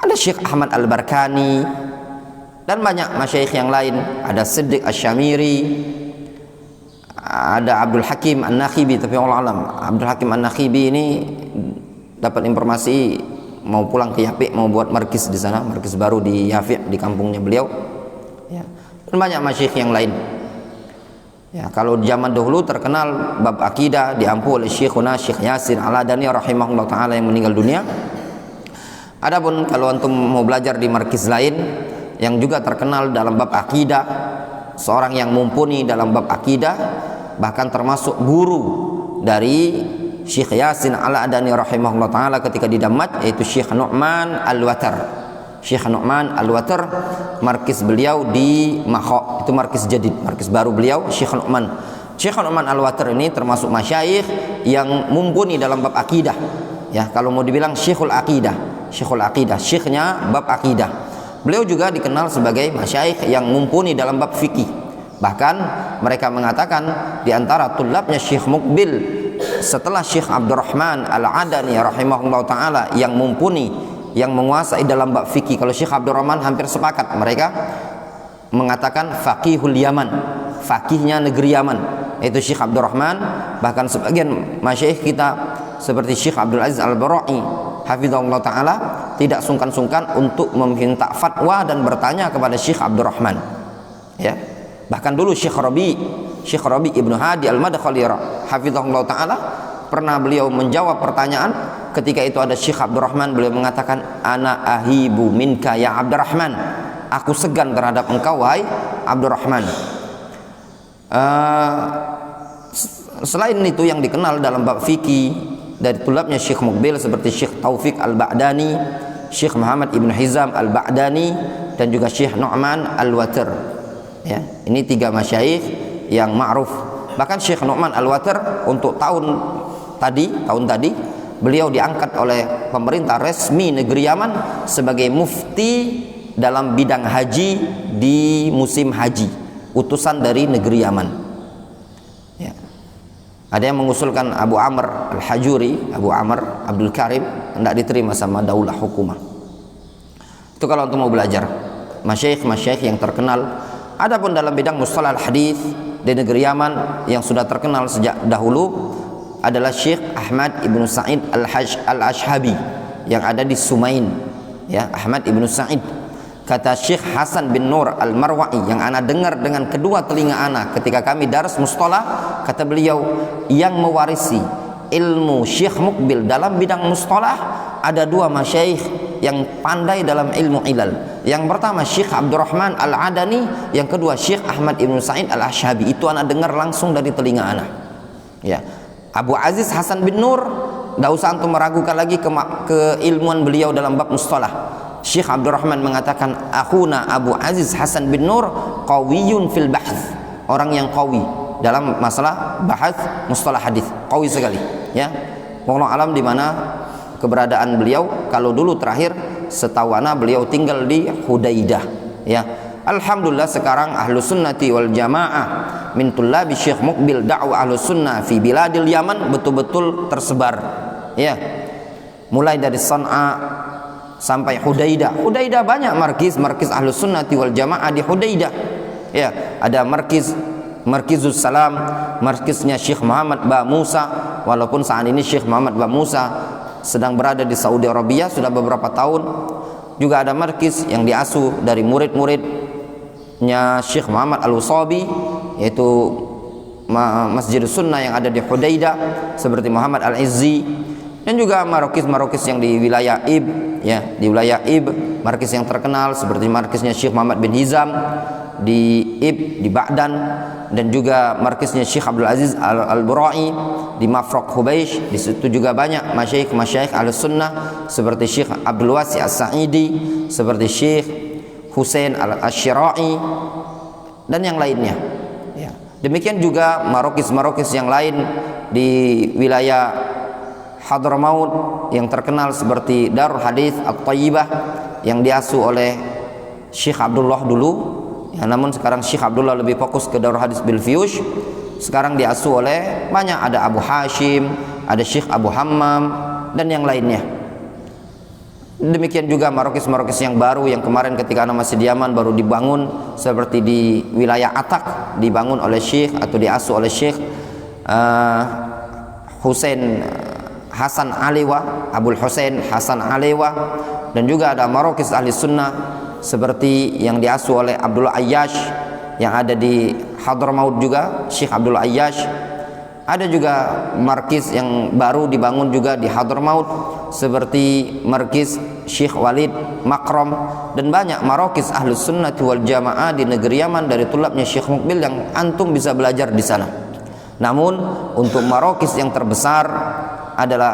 Ada Syekh Ahmad Al-Barkani dan banyak masyayikh yang lain. Ada Siddiq Asy-Syamiri, ada Abdul Hakim An-Nakhibi. Tapi Allah alam, Abdul Hakim An-Nakhibi ini dapat informasi mau pulang ke Yafi', mau buat markis di sana, markis baru di Yafi' di kampungnya beliau. Ya. Dan banyak masyayikh yang lain. Ya, kalau zaman dahulu terkenal bab akidah diampu oleh Syekhuna Syekh Yasin Al-Adani rahimahullah taala yang meninggal dunia. Adapun kalau antum mau belajar di markis lain yang juga terkenal dalam bab akidah, seorang yang mumpuni dalam bab akidah, bahkan termasuk guru dari Syekh Yasin Al-Adani rahimahullah taala ketika di Damat, yaitu Syekh Nu'man Al-Watar. Syekh Nu'man Al-Watar, markis beliau di Makho, itu markis jadid, markis baru beliau Syekh Nu'man. Syekh Nu'man Al-Watar ini termasuk masyayikh yang mumpuni dalam bab akidah. Ya, kalau mau dibilang Syekhul Aqidah, syekhnya bab akidah. Beliau juga dikenal sebagai masyayikh yang mumpuni dalam bab fikih. Bahkan mereka mengatakan di antara tulabnya Syekh Muqbil setelah Syekh Abdurrahman Al-Adani rahimahullah taala yang mumpuni, yang menguasai dalam bab fikih. Kalau Syekh Abdurrahman hampir sepakat mereka mengatakan faqihul Yaman, fakihnya negeri Yaman, yaitu Syekh Abdurrahman. Bahkan sebagian masyayikh kita seperti Syekh Abdul Aziz Al-Bara'i hafizahullah taala tidak sungkan-sungkan untuk meminta fatwa dan bertanya kepada Syekh Abdurrahman. Ya. Bahkan dulu Syekh Rabi Ibnu Hadi Al-Madkhali hafizahullah taala pernah beliau menjawab pertanyaan. Ketika itu ada Syekh Abdurrahman, beliau mengatakan, ana ahibu minka ya Abdurrahman, aku segan terhadap engkau wahai Abdurrahman. Selain itu yang dikenal dalam bab fikih dari tulabnya Syekh Muqbil seperti Syekh Taufik Al-Ba'dani, Syekh Muhammad Ibn Hizam Al-Ba'dani, dan juga Syekh Nu'man Al-Watar. Ya, ini tiga masyayikh yang ma'ruf. Bahkan Syekh Nu'man Al-Watar untuk tahun tadi beliau diangkat oleh pemerintah resmi negeri Yaman sebagai mufti dalam bidang haji di musim haji, utusan dari negeri Yaman. Ya. Ada yang mengusulkan Abu Amr Al-Hajuri, Abu Amr Abdul Karim, tidak diterima sama daulah hukumah. Itu kalau untuk mau belajar masyayikh yang terkenal. Adapun dalam bidang mustalah al-hadis di negeri Yaman yang sudah terkenal sejak dahulu adalah Syekh Ahmad Ibnu Sa'id Al-Ashhabi yang ada di Sumain. Ya, Ahmad Ibnu Sa'id. Kata Syekh Hasan bin Nur Al-Marwa'i yang ana dengar dengan kedua telinga ana ketika kami daras mustalah, kata beliau, yang mewarisi ilmu Syekh Muqbil dalam bidang mustalah ada dua masyayikh yang pandai dalam ilmu ilal. Yang pertama Syekh Abdurrahman Al-Adani, yang kedua Syekh Ahmad Ibnu Sa'id Al-Ashhabi. Itu ana dengar langsung dari telinga ana. Ya. Abu Aziz Hasan bin Nur, tidak usah antum meragukan lagi keilmuan beliau dalam bab mustalah. Syekh Abdurrahman mengatakan, akhuna Abu Aziz Hasan bin Nur qawiyun fil bahth, orang yang qawi dalam masalah bahas mustalah hadis, qawi sekali. Ya, wallahu alam di mana keberadaan beliau. Kalau dulu terakhir setahu ana beliau tinggal di Hudaidah. Ya, alhamdulillah sekarang ahlu sunnati wal jamaah min tullabi Syekh Muqbil da'wa ahlu sunnah fi biladil Yaman betul-betul tersebar. Ya, mulai dari San'a sampai Hudaidah. Hudaidah banyak markiz ahlu sunnati wal jamaah di Hudaidah. Ya, ada Markizus Salam, markiznya Syekh Muhammad Ba Musa. Walaupun saat ini Syekh Muhammad Ba Musa sedang berada di Saudi Arabia sudah beberapa tahun. juga ada markis yang diasuh dari murid-muridnya Syekh Muhammad Al-Usabi, yaitu Masjidus Sunnah yang ada di Hudaidah seperti Muhammad Al-Izzi, dan juga markis yang di wilayah Ib, ya, di wilayah Ib, markis yang terkenal seperti markisnya Syekh Muhammad bin Hizam di Ib, di Ba'dan, dan juga markisnya Syekh Abdul Aziz Al-Burai di Mafraq Hubeish. Di situ juga banyak masyayikh Ahlus-Sunnah seperti Syekh Abdul Wasi As-Sa'idi, seperti Syekh Husain Al-Ashirai, dan yang lainnya. Ya. Demikian juga marokis yang lain di wilayah Hadramaut yang terkenal seperti Darul Hadits At-Thayyibah yang diasuh oleh Syekh Abdullah dulu, ya, namun sekarang Syekh Abdullah lebih fokus ke Darul Hadits Bilfiush. Sekarang diasuh oleh banyak, ada Abu Hashim, ada Syekh Abu Hammam, dan yang lainnya. Demikian juga marokis yang baru yang kemarin ketika anak masih di Yaman baru dibangun, seperti di wilayah Atak, dibangun oleh Syekh atau diasuh oleh Syekh Husain Hasan Alewa, Abul Husain Hasan Alewa. Dan juga ada marokis ahli sunnah seperti yang diasuh oleh Abdullah Ayyash yang ada di Hadramaut juga, Syekh Abdullah Ayyash. Ada juga markis yang baru dibangun juga di Hadramaut seperti markis Syekh Walid Makram, dan banyak marokis ahlus sunnah wal jamaah di negeri Yaman dari tulabnya Syekh Mukbil yang antum bisa belajar di sana. Namun untuk marokis yang terbesar adalah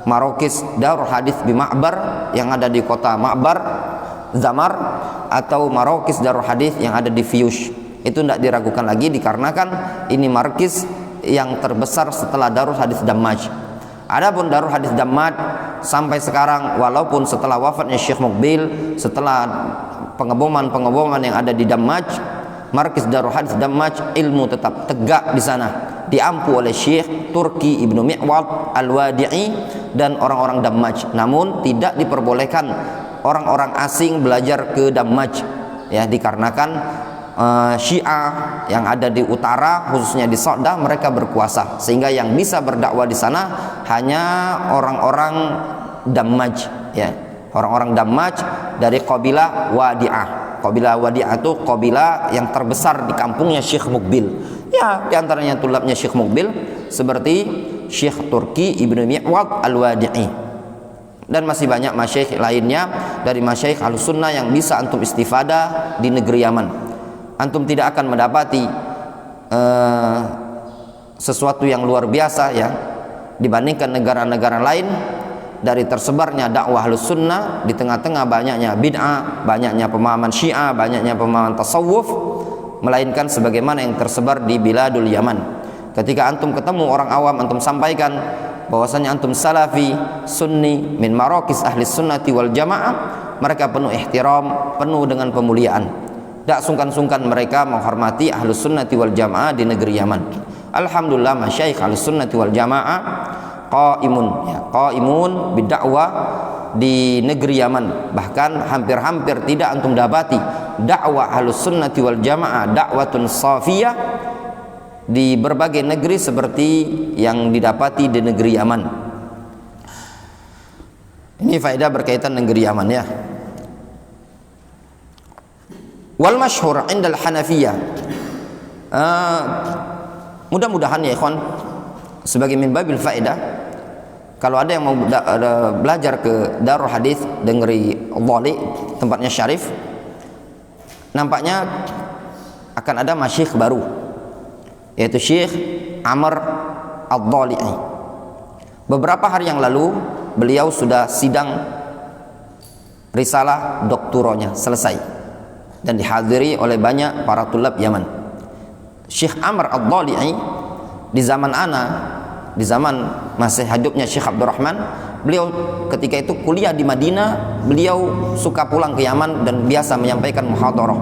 marokis Darul Hadits bi Ma'bar yang ada di kota Ma'bar Zamar, atau marokis Darul Hadits yang ada di Fiush. Itu tidak diragukan lagi dikarenakan ini markis yang terbesar setelah Darul Hadits Dammaj. Adapun Darul Hadits Dammaj sampai sekarang, walaupun setelah wafatnya Syekh Mukbil, setelah pengeboman yang ada di Dammaj, markis Darul Hadits Dammaj, ilmu tetap tegak di sana, diampu oleh Syekh Turki Ibnu Mi'wad Al-Wadi'i dan orang-orang Dammaj. Namun tidak diperbolehkan orang-orang asing belajar ke Dammaj, ya, dikarenakan Syiah yang ada di utara, khususnya di Sa'dah, mereka berkuasa, sehingga yang bisa berdakwah di sana hanya orang-orang Dammaj, ya, orang-orang Dammaj dari kabilah Wadi'ah. Kabilah Wadi'ah itu kabilah yang terbesar di kampungnya Syekh Mukbil. Ya, diantaranya tulabnya Syekh Mukbil seperti Syekh Turki Ibnu Mi'wad Al-Wadi'i, dan masih banyak masyayikh lainnya dari masyayikh Ahlus-Sunnah yang bisa antum istifadah di negeri Yaman. Antum tidak akan mendapati sesuatu yang luar biasa, ya, dibandingkan negara-negara lain dari tersebarnya dakwah Ahlus-Sunnah di tengah-tengah banyaknya bid'ah, banyaknya pemahaman Syiah, banyaknya pemahaman tasawuf, melainkan sebagaimana yang tersebar di biladul Yaman. Ketika antum ketemu orang awam, antum sampaikan bahwasanya antum salafi sunni min marokis ahli sunnati wal jamaah, mereka penuh ihtiram, penuh dengan pemuliaan. Tak sungkan-sungkan mereka menghormati ahlus sunnati wal jamaah di negeri Yaman. Alhamdulillah masyayikh ahlus sunnati wal jamaah qaimun bidakwah di negeri Yaman. Bahkan hampir-hampir tidak antum dapati dakwah ahlus sunnati wal jamaah dakwatun safiyah di berbagai negeri seperti yang didapati di negeri Yaman. Ini faedah berkaitan negeri Yaman, ya. Wal masyhur indal Hanafiyah, mudah-mudahan ya ikhwan, sebagai min babil faedah, kalau ada yang mau belajar ke Darul Hadits negeri Dhali, tempatnya Syarif, nampaknya akan ada masyayikh baru, yaitu Syekh Amr Ad-Dhali'i. Beberapa hari yang lalu beliau sudah sidang risalah doktoranya selesai dan dihadiri oleh banyak para tulab Yaman. Syekh Amr Ad-Dhali'i di zaman di zaman masih hidupnya Syekh Abdurrahman, beliau ketika itu kuliah di Madinah, beliau suka pulang ke Yaman dan biasa menyampaikan muhadarah.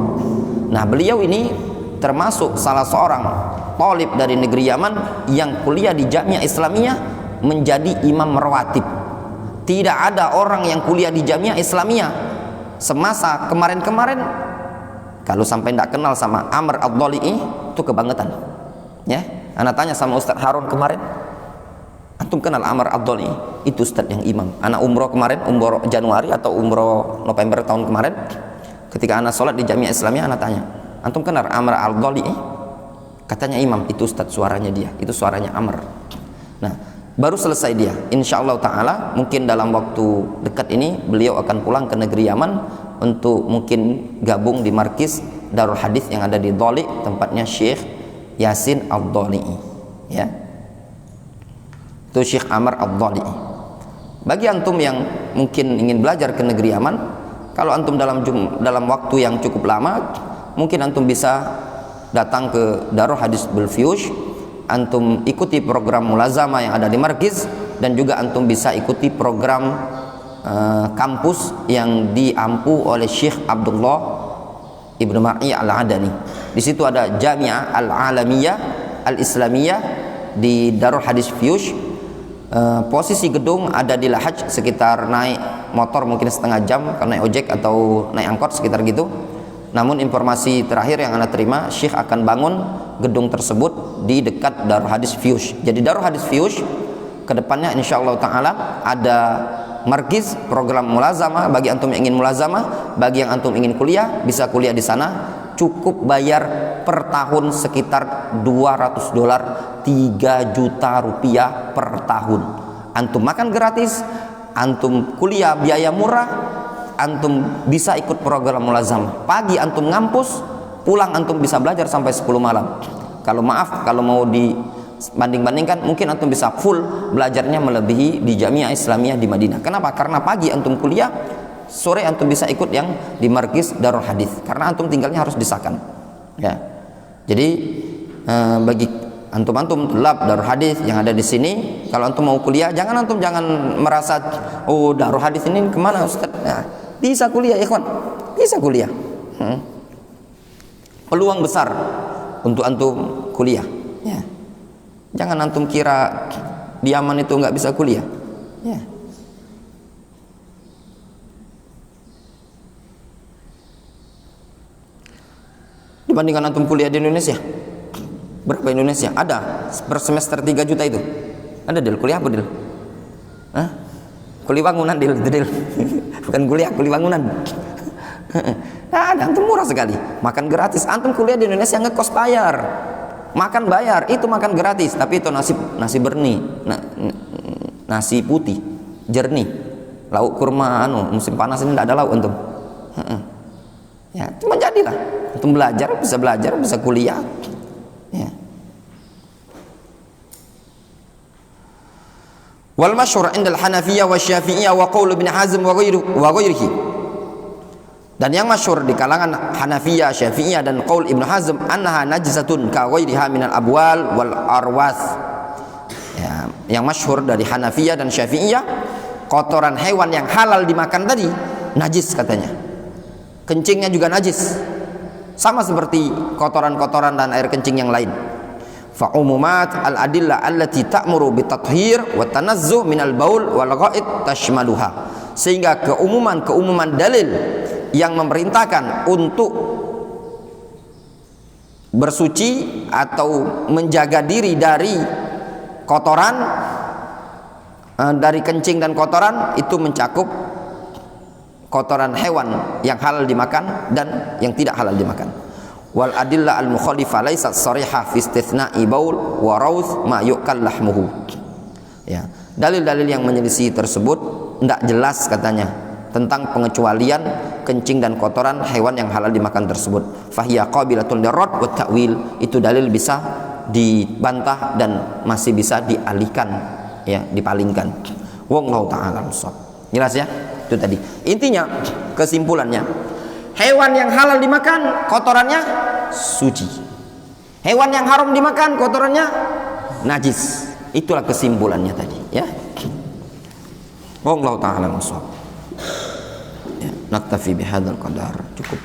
Nah, beliau ini termasuk salah seorang talib dari negeri Yaman yang kuliah di Jamiah Islamiyah menjadi imam rawatib. Tidak ada orang yang kuliah di Jamiah Islamiyah semasa kemarin-kemarin kalau sampai tidak kenal sama Amr Ad-Dhali'i, itu kebangetan, ya. Anak tanya sama Ustaz Harun kemarin, Antum kenal Amr Ad-Dhali? Itu ustadz yang imam. Anak umroh kemarin, umroh Januari atau umroh November tahun kemarin, ketika anak sholat di Jamiah Islamiyah, anak tanya, antum kenal Amr Ad-Dhali? Katanya imam. Itu ustadz, suaranya dia, itu suaranya Amr. Nah, baru selesai dia. Insyaallah ta'ala mungkin dalam waktu dekat ini beliau akan pulang ke negeri Yaman untuk mungkin gabung di markis Darul Hadis yang ada di Dhali, tempatnya Syekh Yasin Ad-Dhali, ya. Itu Syekh Amr Ad-Dhali. Bagi antum yang mungkin ingin belajar ke negeri Yaman, kalau antum dalam waktu yang cukup lama, mungkin antum bisa datang ke Darul Hadis Belfiush, antum ikuti program mulazamah yang ada di markis, dan juga antum bisa ikuti program kampus yang diampu oleh Syekh Abdullah Ibnu Mar'i Al-Adani. Di situ ada Jami'ah Al-Alamiyah Al-Islamiyah di Darul Hadis Fiush. Posisi gedung ada di Lahaj, sekitar naik motor mungkin setengah jam, karena naik ojek atau naik angkot sekitar gitu. Namun informasi terakhir yang anda terima, Syekh akan bangun gedung tersebut di dekat Darul Hadis Fiush. Jadi Darul Hadis Fiush kedepannya insyaallah ta'ala ada markis program mulazamah. Bagi antum yang ingin mulazamah, bagi yang antum ingin kuliah, bisa kuliah di sana. Cukup bayar per tahun sekitar $200, 3 juta rupiah per tahun. Antum makan gratis, antum kuliah biaya murah, antum bisa ikut program mulazamah. Pagi antum ngampus, pulang antum bisa belajar sampai 10 malam. Kalau mau dibanding-bandingkan, mungkin antum bisa full belajarnya melebihi di Jamiah Islamiyah di Madinah. Kenapa? Karena pagi antum kuliah, sore antum bisa ikut yang di markis Darul Hadis, karena antum tinggalnya harus di Sakan, ya. Jadi bagi antum tulab Darul Hadis yang ada di sini, kalau antum mau kuliah, jangan merasa, oh Darul Hadis ini kemana Ustaz? Nah, bisa kuliah, ikhwan, bisa kuliah. Peluang besar untuk antum kuliah, ya. Jangan antum kira di Yaman itu nggak bisa kuliah, ya. Dibandingkan antum kuliah di Indonesia, berapa Indonesia? Ada per semester 3 juta itu. Ada Dil, kuliah apa Dil? Hah? Kuliah bangunan Dil, bukan kuliah, kuliah bangunan. Nah, ada, antum murah sekali, makan gratis. Antum kuliah di Indonesia ngekos bayar, makan bayar, itu makan gratis, tapi itu nasi berni, nasi putih jernih, lauk kurma, musim panas ini tidak ada lauk antum. Ya, cuma jadilah antum belajar, bisa kuliah, ya. Wal masyhur 'inda al-Hanafiyah wa Syafi'iyah wa qaul Ibnu Hazm wa ghairihi. Dan yang masyhur di kalangan Hanafiyah, Syafi'iyah dan qaul Ibnu Hazm, annaha najsatun ka ghairiha minal abwal wal arwas. Ya, yang masyhur dari Hanafiyah dan Syafi'iyah, kotoran hewan yang halal dimakan tadi najis katanya. Kencingnya juga najis, sama seperti kotoran-kotoran dan air kencing yang lain. Fa umumat al-adillah allati ta'muru bitathhir wa tanazzuh minal baul wal gha'id tashmaluha. Sehingga keumuman dalil yang memerintahkan untuk bersuci atau menjaga diri dari kotoran, dari kencing dan kotoran, itu mencakup kotoran hewan yang halal dimakan dan yang tidak halal dimakan. Wal adillah al mukhalifah laysat sarihah fi istithna'i baul wa rawth ma yu'kal lahmuhu. Ya, dalil-dalil yang menyelisih tersebut tidak jelas katanya tentang pengecualian kencing dan kotoran hewan yang halal dimakan tersebut. Fahiya qabilatun lirad wa ta'wil. Itu dalil bisa dibantah dan masih bisa dialihkan, ya, dipalingkan. Wallahu ta'ala shawab. Jelas ya? Itu tadi. Intinya, kesimpulannya, hewan yang halal dimakan kotorannya suci. Hewan yang haram dimakan kotorannya najis. Itulah kesimpulannya tadi, ya. Wallahu ta'ala shawab. Ya, naktafi bihadzal qadar. Cukup.